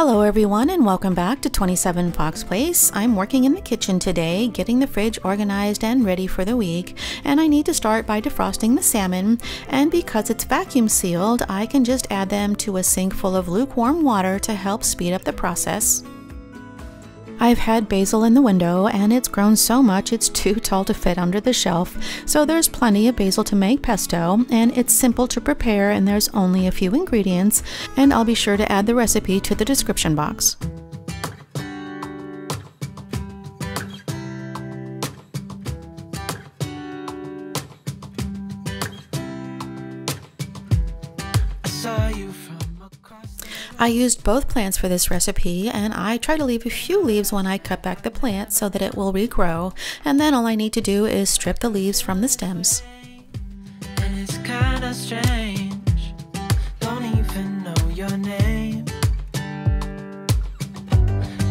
Hello everyone and welcome back to 27 Fox Place. I'm working in the kitchen today, getting the fridge organized and ready for the week, and I need to start by defrosting the salmon, and because it's vacuum sealed, I can just add them to a sink full of lukewarm water to help speed up the process. I've had basil in the window and it's grown so much it's too tall to fit under the shelf, so there's plenty of basil to make pesto, and it's simple to prepare and there's only a few ingredients, and I'll be sure to add the recipe to the description box. I used both plants for this recipe, and I try to leave a few leaves when I cut back the plant so that it will regrow, and then all I need to do is strip the leaves from the stems. And it's kinda strange, don't even know your name.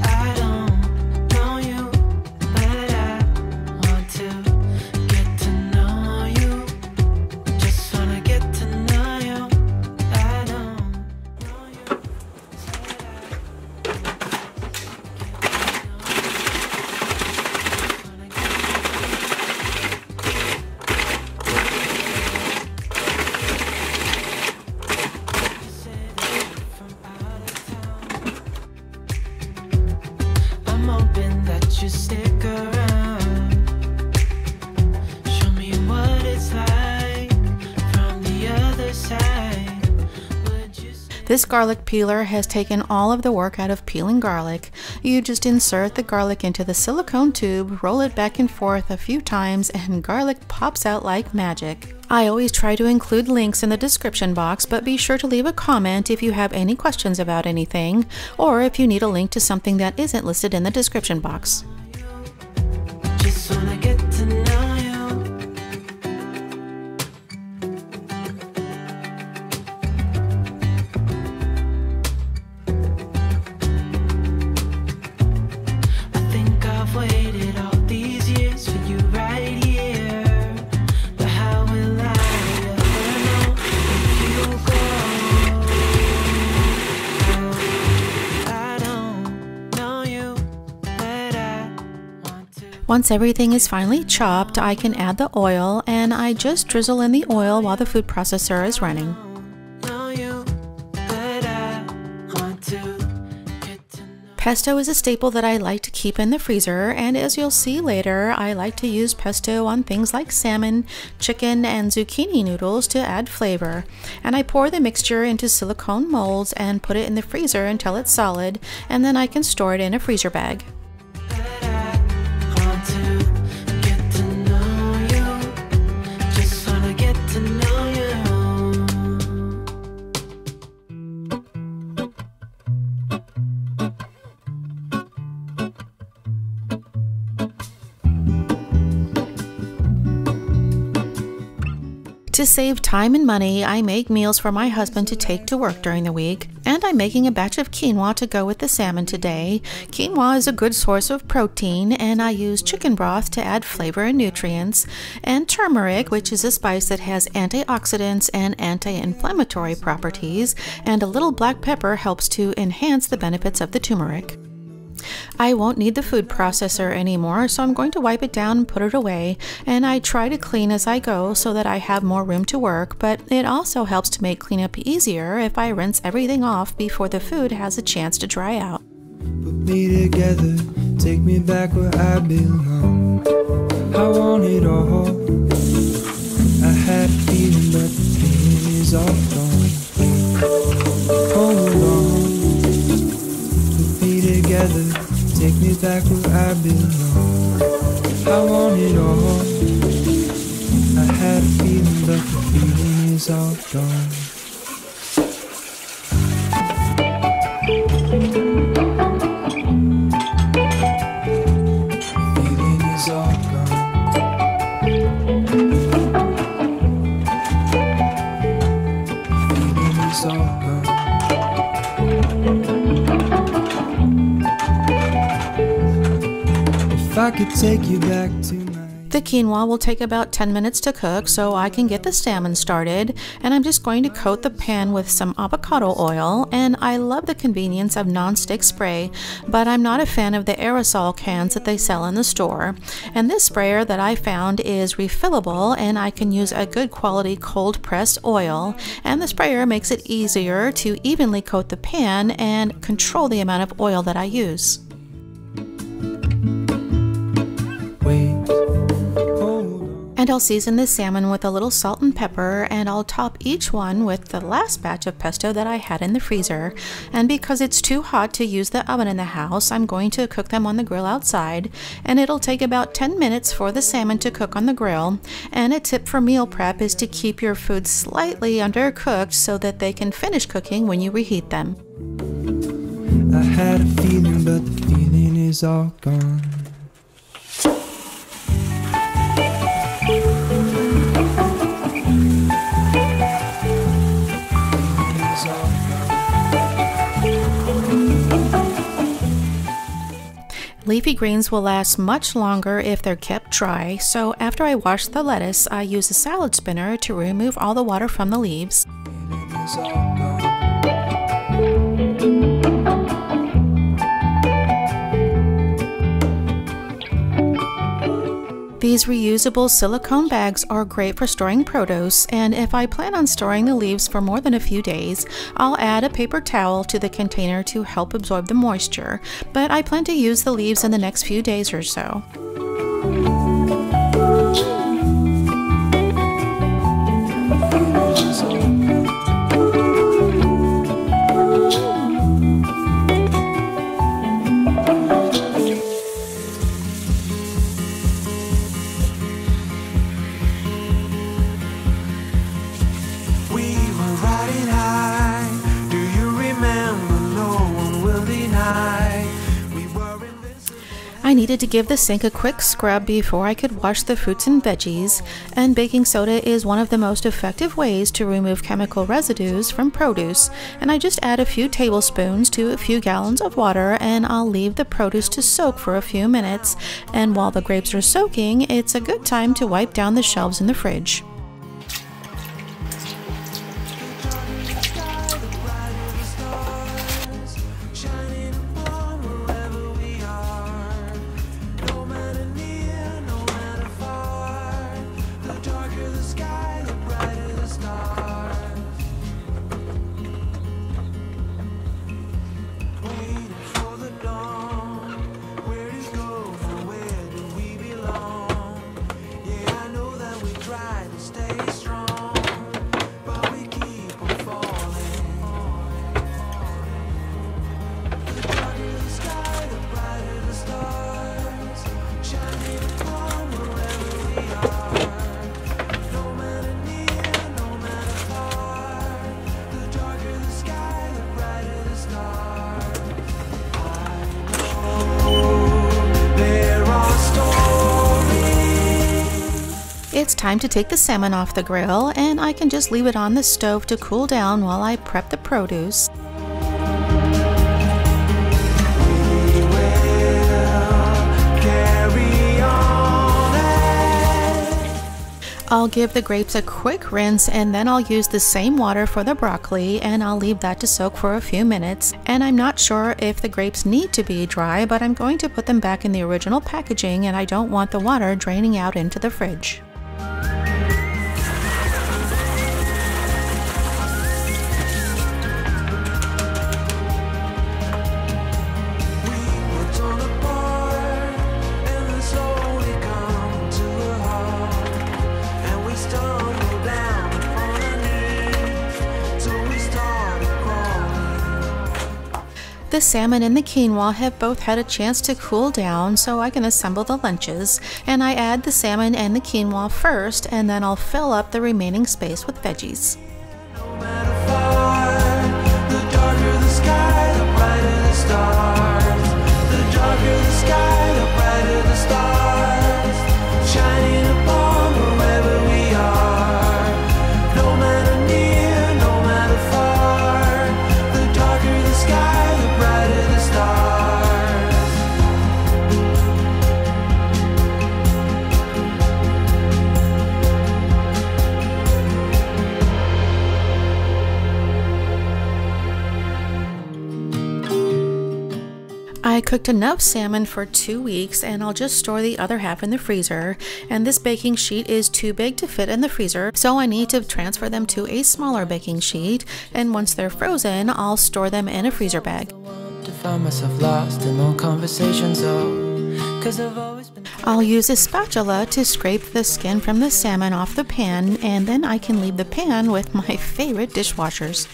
I don't know you, but I want to get to know you. Just wanna get to know you. I don't know you. I'm hoping that you stick around. Show me what it's like from the other side. Would you This garlic peeler has taken all of the work out of peeling garlic. You just insert the garlic into the silicone tube, roll it back and forth a few times, and garlic pops out like magic. I always try to include links in the description box, but be sure to leave a comment if you have any questions about anything, or if you need a link to something that isn't listed in the description box. just wanna get to know you. I think I've waited all these years for you right here. But how will I ever know if you go? I don't know you, but I want to. Once everything is finely chopped, I can add the oil, and I just drizzle in the oil while the food processor is running. Know you, but I want to get to know. Pesto is a staple that I like to keep in the freezer, and as you'll see later, I like to use pesto on things like salmon, chicken, and zucchini noodles to add flavor. And I pour the mixture into silicone molds and put it in the freezer until it's solid, and then I can store it in a freezer bag. But I want to get to know you. Just wanna get to know you. To save time and money, I make meals for my husband to take to work during the week, and I'm making a batch of quinoa to go with the salmon today. Quinoa is a good source of protein, and I use chicken broth to add flavor and nutrients, and turmeric, which is a spice that has antioxidants and anti-inflammatory properties, and a little black pepper helps to enhance the benefits of the turmeric. I won't need the food processor anymore, so I'm going to wipe it down and put it away, and I try to clean as I go so that I have more room to work, but it also helps to make cleanup easier if I rinse everything off before the food has a chance to dry out. Put me together, take me back where I belong. I want it all. I had a feeling, but the feeling is all gone. Hold on. Put me together, take me back where I belong. I want it all. I had a feeling, but the feeling is all gone. Feeling is all gone. Feeling is all gone. If I could take you back to my The quinoa will take about 10 minutes to cook, so I can get the salmon started, and I'm just going to coat the pan with some avocado oil. And I love the convenience of non-stick spray, but I'm not a fan of the aerosol cans that they sell in the store. And this sprayer that I found is refillable, and I can use a good quality cold pressed oil, and the sprayer makes it easier to evenly coat the pan and control the amount of oil that I use. And I'll season the salmon with a little salt and pepper, and I'll top each one with the last batch of pesto that I had in the freezer. And because it's too hot to use the oven in the house, I'm going to cook them on the grill outside, and it'll take about 10 minutes for the salmon to cook on the grill. And a tip for meal prep is to keep your food slightly undercooked so that they can finish cooking when you reheat them. I had a feeling, but the feeling is all gone. Leafy greens will last much longer if they're kept dry, so after I wash the lettuce, I use a salad spinner to remove all the water from the leaves. These reusable silicone bags are great for storing produce, and if I plan on storing the leaves for more than a few days, I'll add a paper towel to the container to help absorb the moisture, but I plan to use the leaves in the next few days or so. I needed to give the sink a quick scrub before I could wash the fruits and veggies, and baking soda is one of the most effective ways to remove chemical residues from produce. And I just add a few tablespoons to a few gallons of water, and I'll leave the produce to soak for a few minutes. And while the grapes are soaking, it's a good time to wipe down the shelves in the fridge. It's time to take the salmon off the grill, and I can just leave it on the stove to cool down while I prep the produce. I'll give the grapes a quick rinse, and then I'll use the same water for the broccoli, and I'll leave that to soak for a few minutes. And I'm not sure if the grapes need to be dry, but I'm going to put them back in the original packaging, and I don't want the water draining out into the fridge. The salmon and the quinoa have both had a chance to cool down, so I can assemble the lunches. And I add the salmon and the quinoa first, and then I'll fill up the remaining space with veggies. I cooked enough salmon for 2 weeks and I'll just store the other half in the freezer. And this baking sheet is too big to fit in the freezer, so I need to transfer them to a smaller baking sheet. And once they're frozen, I'll store them in a freezer bag. I'll use a spatula to scrape the skin from the salmon off the pan, and then I can leave the pan with my favorite dishwashers.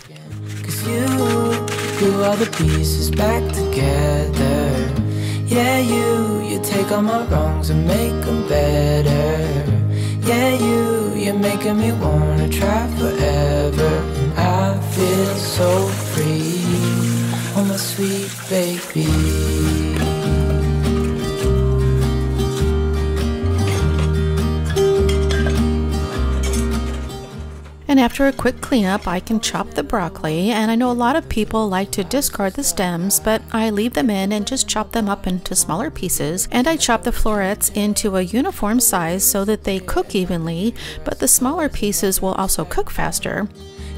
You all the pieces back together. Yeah, you take all my wrongs and make them better. Yeah, you're making me wanna try forever. And I feel so free, oh my sweet baby. And after a quick cleanup, I can chop the broccoli, and I know a lot of people like to discard the stems, but I leave them in and just chop them up into smaller pieces. And I chop the florets into a uniform size so that they cook evenly, but the smaller pieces will also cook faster.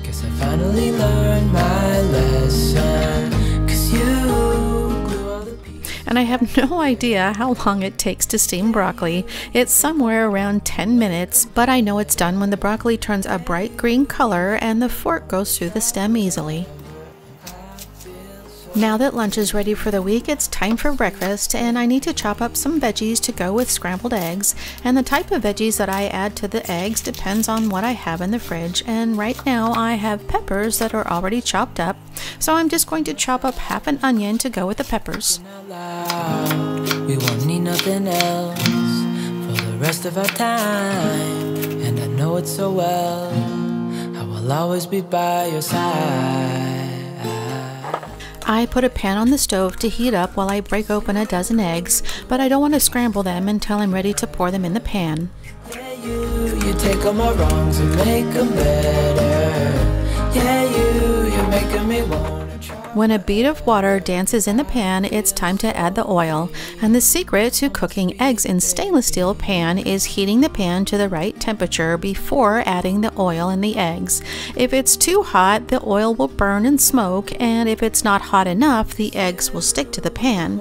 Guess I finally learned my lesson, 'cause and I have no idea how long it takes to steam broccoli. It's somewhere around 10 minutes, but I know it's done when the broccoli turns a bright green color and the fork goes through the stem easily. Now that lunch is ready for the week, it's time for breakfast, and I need to chop up some veggies to go with scrambled eggs. And the type of veggies that I add to the eggs depends on what I have in the fridge, and right now I have peppers that are already chopped up, so I'm just going to chop up half an onion to go with the peppers. we won't need nothing else for the rest of our time, and I know it so well. I will always be by your side. I put a pan on the stove to heat up while I break open a dozen eggs, but I don't want to scramble them until I'm ready to pour them in the pan. Yeah, you take all my wrongs and make them better. Yeah, you're making me wanna try. When a bead of water dances in the pan, it's time to add the oil. And the secret to cooking eggs in stainless steel pan is heating the pan to the right temperature before adding the oil and the eggs. If it's too hot, the oil will burn and smoke, and if it's not hot enough, the eggs will stick to the pan.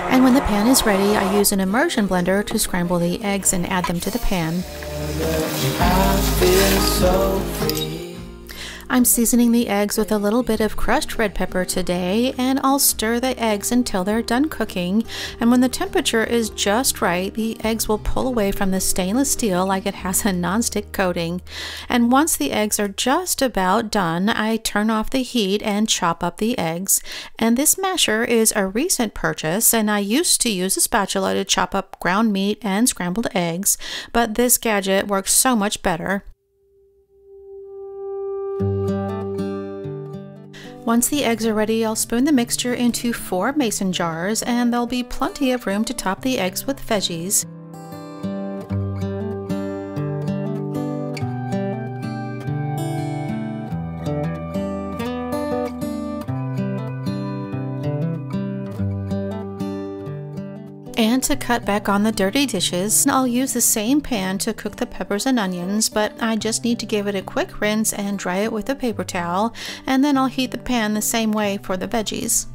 And when the pan is ready, I use an immersion blender to scramble the eggs and add them to the pan. I feel so free. I'm seasoning the eggs with a little bit of crushed red pepper today, and I'll stir the eggs until they're done cooking. And when the temperature is just right, the eggs will pull away from the stainless steel like it has a nonstick coating. And once the eggs are just about done, I turn off the heat and chop up the eggs. And this masher is a recent purchase, and I used to use a spatula to chop up ground meat and scrambled eggs, but this gadget works so much better. Once the eggs are ready, I'll spoon the mixture into 4 mason jars, and there'll be plenty of room to top the eggs with veggies. And to cut back on the dirty dishes, I'll use the same pan to cook the peppers and onions, but I just need to give it a quick rinse and dry it with a paper towel, and then I'll heat the pan the same way for the veggies.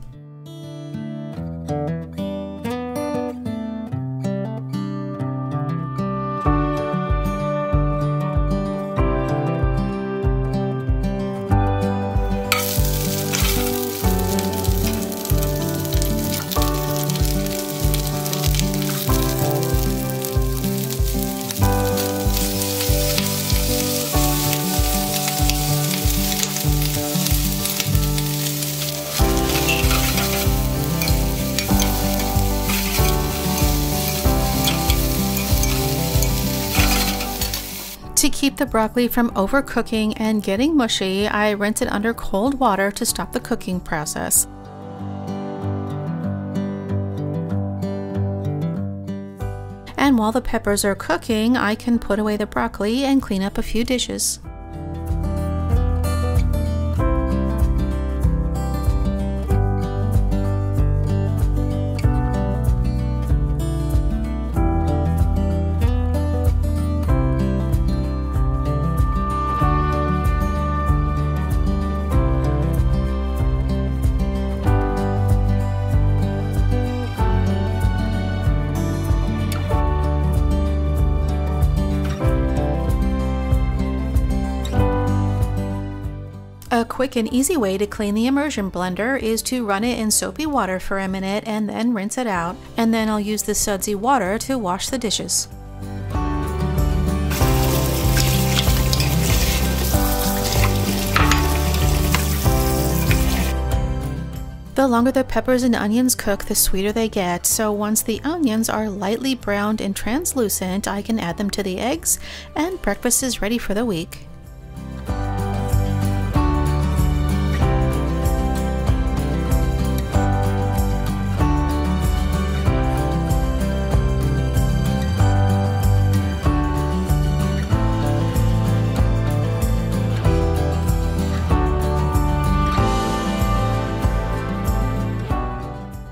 To keep the broccoli from overcooking and getting mushy, I rinse it under cold water to stop the cooking process. And while the peppers are cooking, I can put away the broccoli and clean up a few dishes. quick and easy way to clean the immersion blender is to run it in soapy water for a minute and then rinse it out, and then I'll use the sudsy water to wash the dishes. The longer the peppers and onions cook, the sweeter they get, so once the onions are lightly browned and translucent, I can add them to the eggs, and breakfast is ready for the week.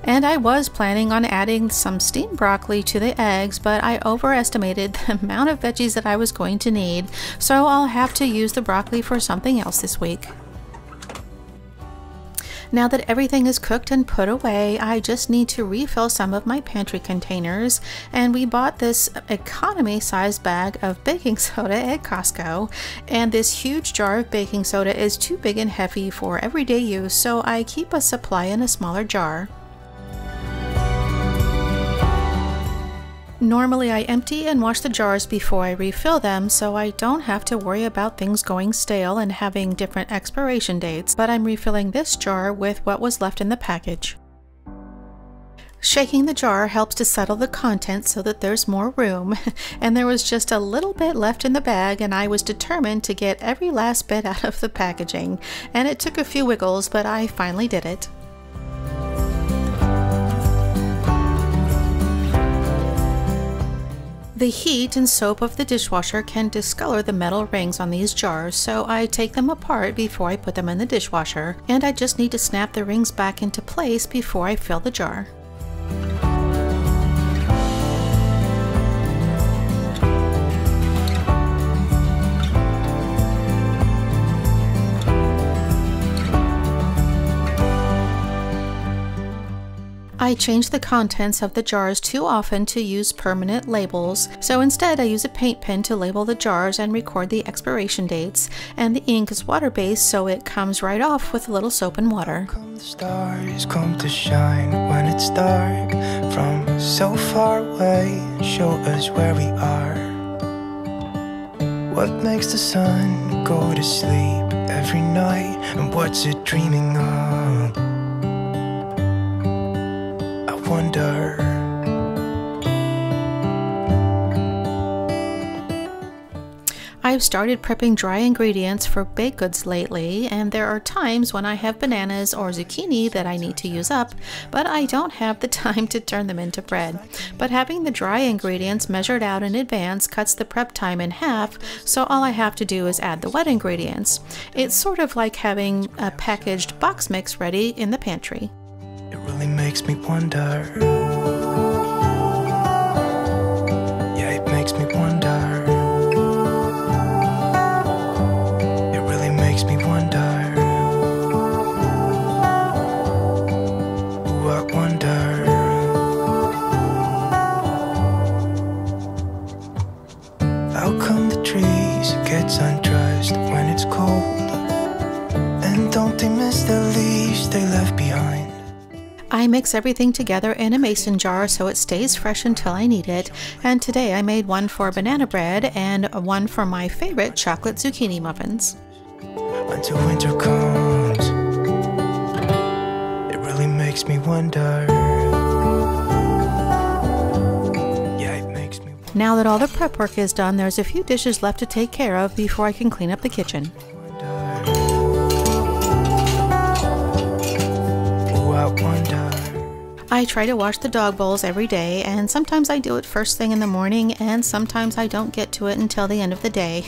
And I was planning on adding some steamed broccoli to the eggs, but I overestimated the amount of veggies that I was going to need, so I'll have to use the broccoli for something else this week. Now that everything is cooked and put away, I just need to refill some of my pantry containers, and we bought this economy-sized bag of baking soda at Costco, and this huge jar of baking soda is too big and heavy for everyday use, so I keep a supply in a smaller jar. Normally I empty and wash the jars before I refill them, so I don't have to worry about things going stale and having different expiration dates, but I'm refilling this jar with what was left in the package. Shaking the jar helps to settle the contents so that there's more room, and there was just a little bit left in the bag, and I was determined to get every last bit out of the packaging, and it took a few wiggles, but I finally did it. The heat and soap of the dishwasher can discolor the metal rings on these jars, so I take them apart before I put them in the dishwasher, and I just need to snap the rings back into place before I fill the jar. I change the contents of the jars too often to use permanent labels, so instead I use a paint pen to label the jars and record the expiration dates, and the ink is water-based so it comes right off with a little soap and water. Come the stars come to shine when it's dark from so far away, show us where we are. What makes the sun go to sleep every night, and what's it dreaming of? Wonder. I've started prepping dry ingredients for baked goods lately, and there are times when I have bananas or zucchini that I need to use up, but I don't have the time to turn them into bread. But having the dry ingredients measured out in advance cuts the prep time in half, so all I have to do is add the wet ingredients. It's sort of like having a packaged box mix ready in the pantry. It really makes me wonder. Yeah, it makes me wonder. It really makes me wonder. Ooh, I wonder. How come the trees gets undressed when it's cold? And don't they miss the leaves they left behind? I mix everything together in a mason jar so it stays fresh until I need it, and today I made one for banana bread and one for my favorite chocolate zucchini muffins. Until winter comes, it really makes me wonder. Yeah, it makes me wonder. Now that all the prep work is done, there's a few dishes left to take care of before I can clean up the kitchen. I try to wash the dog bowls every day, and sometimes I do it first thing in the morning, and sometimes I don't get to it until the end of the day.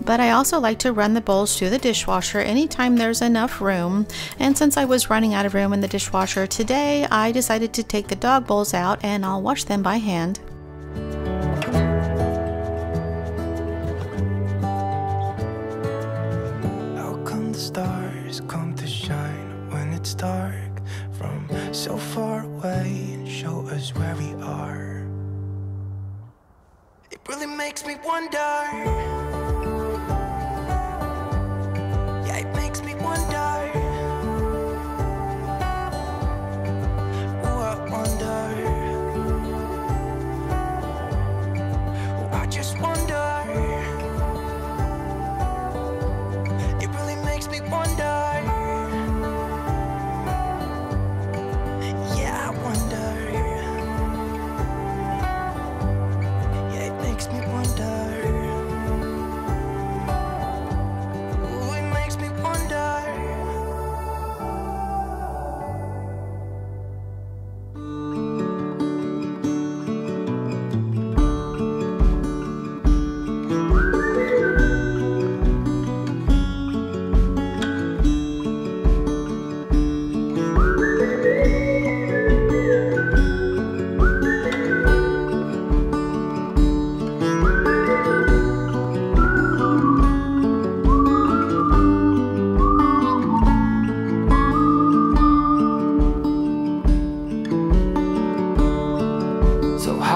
But I also like to run the bowls through the dishwasher anytime there's enough room, and since I was running out of room in the dishwasher today, I decided to take the dog bowls out and I'll wash them by hand. How come the stars come to shine when it's dark from so far away and show us where we are? It really makes me wonder. Yeah, it makes me wonder.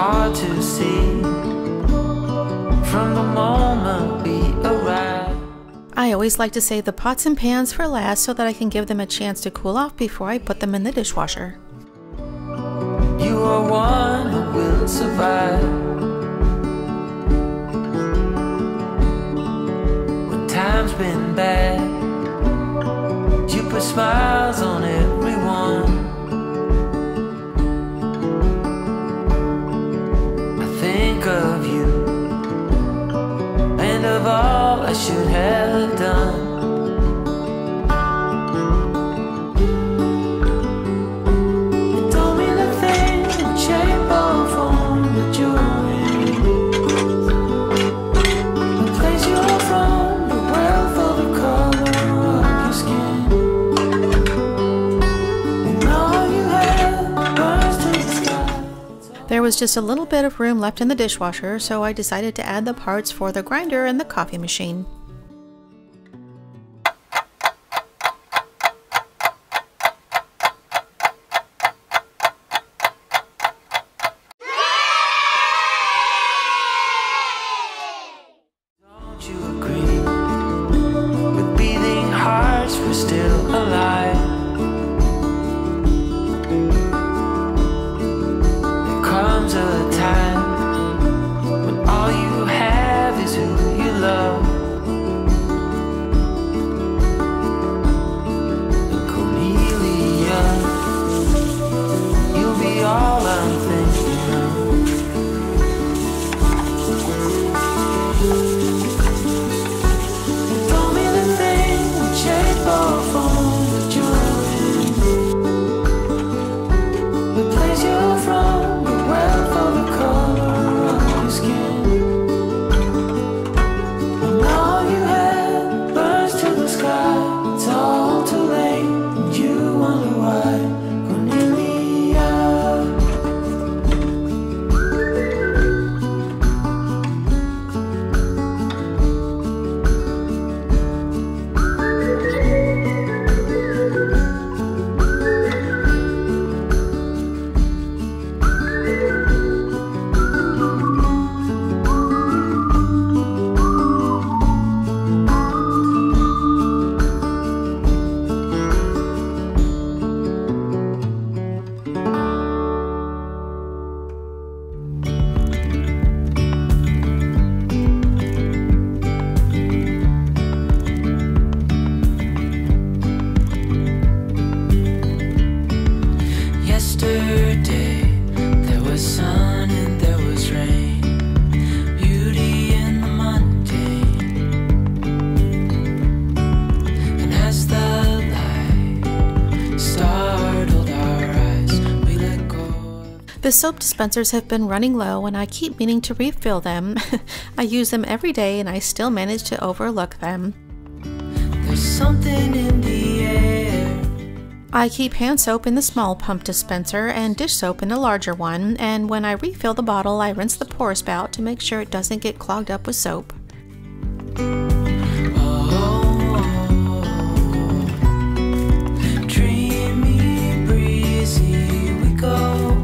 hard to see from the moment we arrive. I always like to save the pots and pans for last so that I can give them a chance to cool off before I put them in the dishwasher. You are one who will survive when time's been bad. You put smiles on everyone. I think of you and of all I should have done. There was just a little bit of room left in the dishwasher, so I decided to add the parts for the grinder and the coffee machine. Don't you agree? With beating hearts, we're still alive. Comes a time when all you have is who you love. And Cornelia, you'll be all I'm thinking of. You told me the thing would shape or form that you're in. The place you're from. The soap dispensers have been running low and I keep meaning to refill them. I use them every day and I still manage to overlook them. There's something in the air. I keep hand soap in the small pump dispenser and dish soap in the larger one, and when I refill the bottle I rinse the pour spout to make sure it doesn't get clogged up with soap. Dreamy, breezy, we go.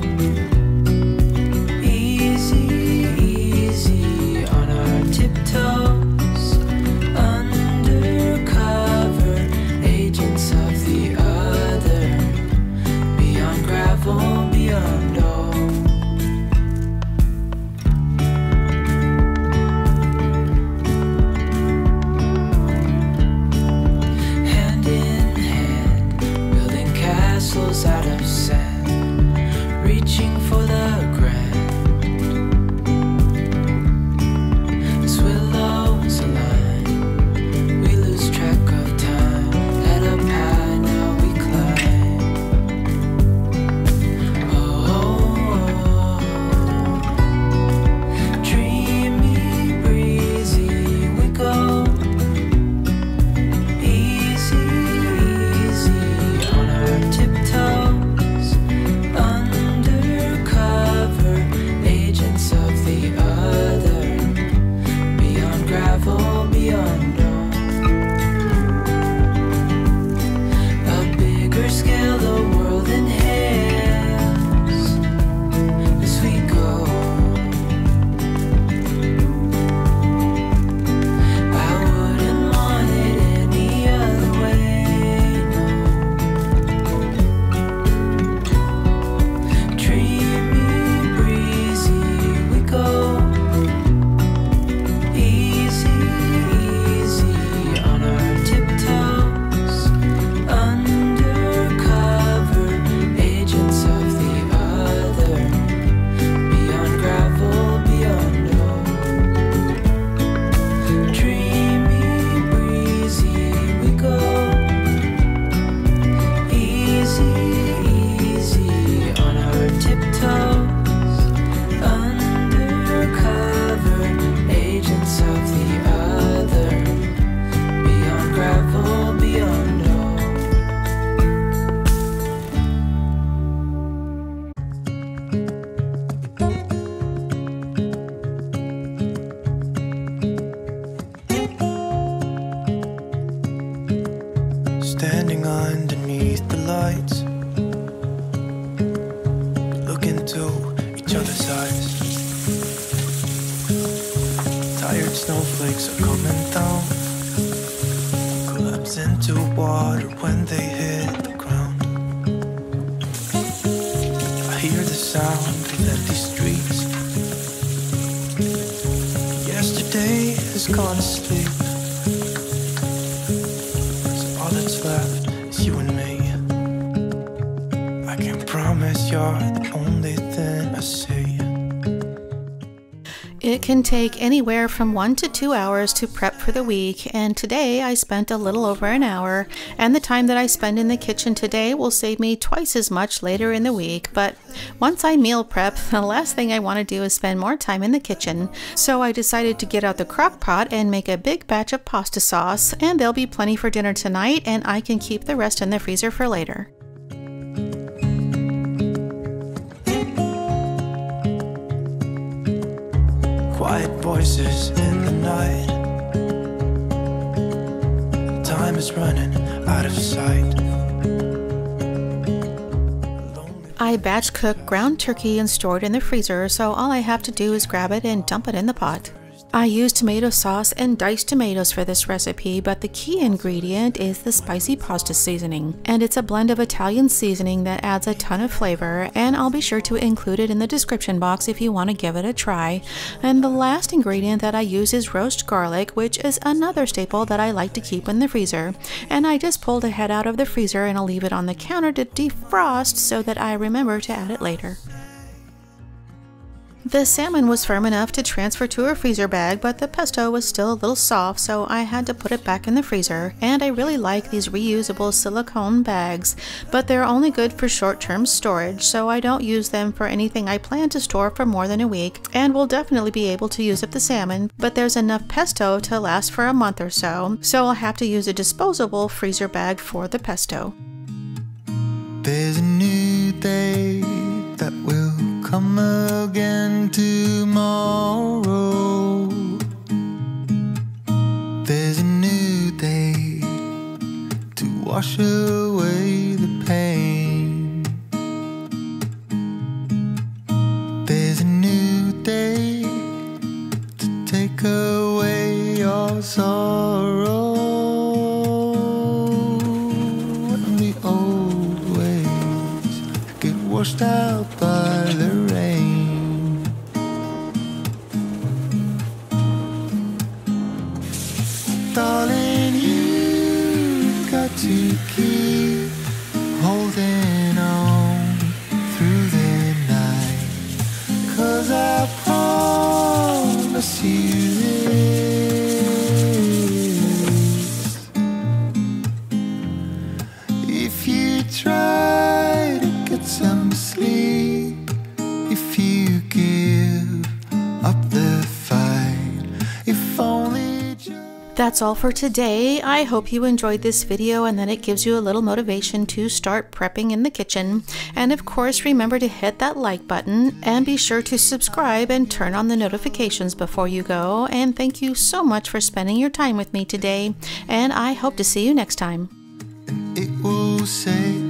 into each other's eyes. Tired snowflakes are coming down, collapse into water when they hit the ground. I hear the sound of empty streets. Yesterday has gone to sleep, so all that's left is you and me. I can't promise you're the only thing I see. It can take anywhere from 1 to 2 hours to prep for the week, and today I spent a little over an hour, and the time that I spend in the kitchen today will save me twice as much later in the week. But once I meal prep, the last thing I want to do is spend more time in the kitchen, so I decided to get out the crock pot and make a big batch of pasta sauce, and there'll be plenty for dinner tonight, and I can keep the rest in the freezer for later. Quiet voices in the night. Time is running out of sight. I batch cook ground turkey and store it in the freezer, so all I have to do is grab it and dump it in the pot. I use tomato sauce and diced tomatoes for this recipe, but the key ingredient is the spicy pasta seasoning, and it's a blend of Italian seasoning that adds a ton of flavor, and I'll be sure to include it in the description box if you want to give it a try. And the last ingredient that I use is roast garlic, which is another staple that I like to keep in the freezer, and I just pulled a head out of the freezer and I'll leave it on the counter to defrost so that I remember to add it later. The salmon was firm enough to transfer to a freezer bag, but the pesto was still a little soft, so I had to put it back in the freezer. And I really like these reusable silicone bags, but they're only good for short-term storage, so I don't use them for anything I plan to store for more than a week, and will definitely be able to use up the salmon, but there's enough pesto to last for a month or so I'll have to use a disposable freezer bag for the pesto. There's a new day that will come again tomorrow. There's a new day to wash away the pain. There's a new day to take away your sorrow. And the old ways get washed out by the rain. Darling, you've got to keep holding on through the night, 'cause I promise you this: if you try to get some sleep, if you give up the fight, if only just... That's all for today. I hope you enjoyed this video and that it gives you a little motivation to start prepping in the kitchen. And of course, remember to hit that like button and be sure to subscribe and turn on the notifications before you go. And thank you so much for spending your time with me today, and I hope to see you next time. It will say